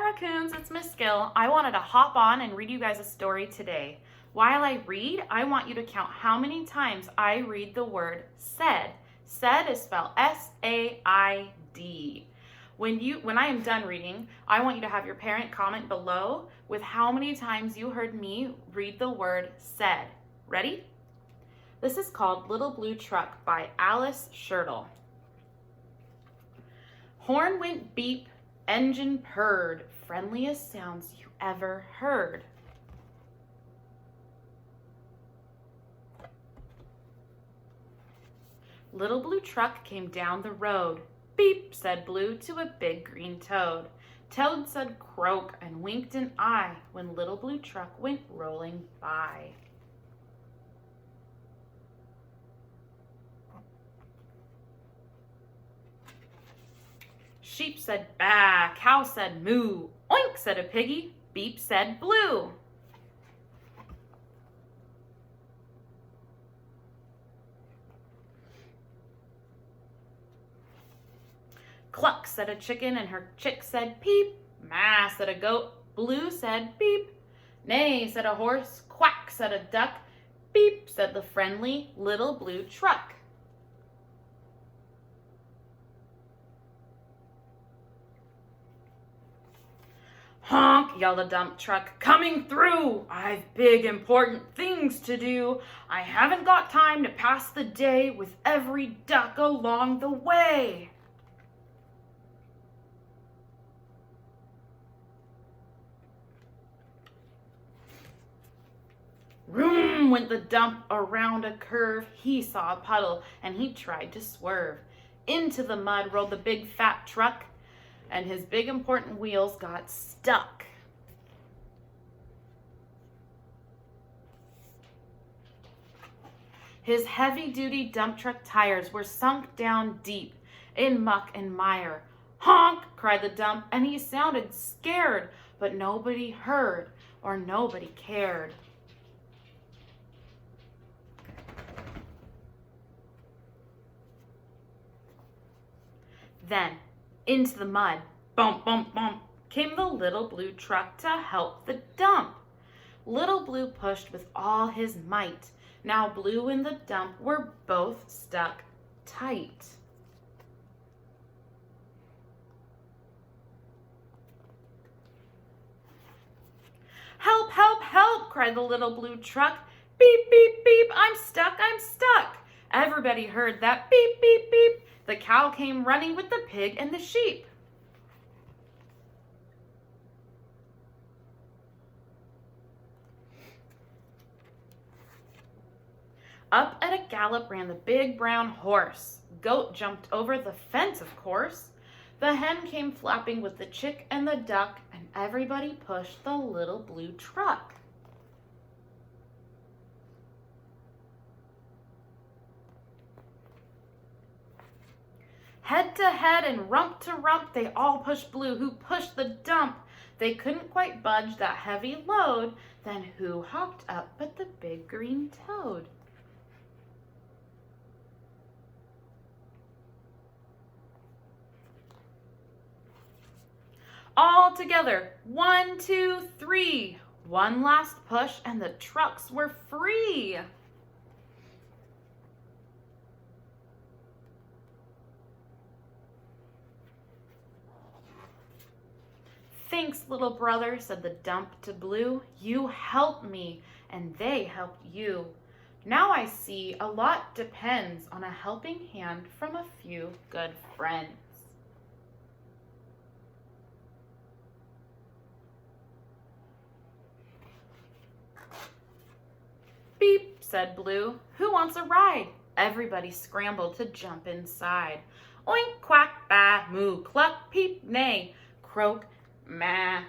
raccoons, it's Miss Gill. I wanted to hop on and read you guys a story today. While I read, I want you to count how many times I read the word said. Said is spelled S-A-I-D. When I am done reading, I want you to have your parent comment below with how many times you heard me read the word said. Ready? This is called Little Blue Truck by Alice Schertle. Horn went beep, engine purred, friendliest sounds you ever heard. Little Blue Truck came down the road. Beep, said Blue to a big green toad. Toad said croak and winked an eye when Little Blue Truck went rolling by. Sheep said baa, cow said moo, oink said a piggy, beep said blue. Cluck said a chicken and her chick said peep, maa said a goat, blue said beep, neigh said a horse, quack said a duck, beep said the friendly Little Blue Truck. Honk, yelled a dump truck, coming through. I've big important things to do. I haven't got time to pass the day with every duck along the way. Vroom went the dump around a curve. He saw a puddle and he tried to swerve. Into the mud rolled the big fat truck, and his big important wheels got stuck. His heavy-duty dump truck tires were sunk down deep in muck and mire. Honk, cried the dump, and he sounded scared, but nobody heard or nobody cared. Then, into the mud, bump, bump, bump, came the Little Blue Truck to help the dump. Little Blue pushed with all his might. Now Blue and the dump were both stuck tight. Help, help, help, cried the Little Blue Truck. Beep, beep, beep, I'm stuck, I'm stuck. Everybody heard that beep, beep, beep. The cow came running with the pig and the sheep. Up at a gallop ran the big brown horse. Goat jumped over the fence, of course. The hen came flapping with the chick and the duck, and everybody pushed the Little Blue Truck. Head to head and rump to rump, they all pushed Blue, who pushed the dump. They couldn't quite budge that heavy load. Then who hopped up but the big green toad? All together, 1, 2, 3. One last push and the trucks were free. Thanks, little brother, said the dump to Blue. You helped me, and they helped you. Now I see a lot depends on a helping hand from a few good friends. Beep, said Blue. Who wants a ride? Everybody scrambled to jump inside. Oink, quack, baa, moo, cluck, peep, neigh, croak, ma.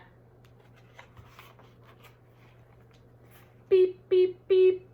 Beep, beep, beep.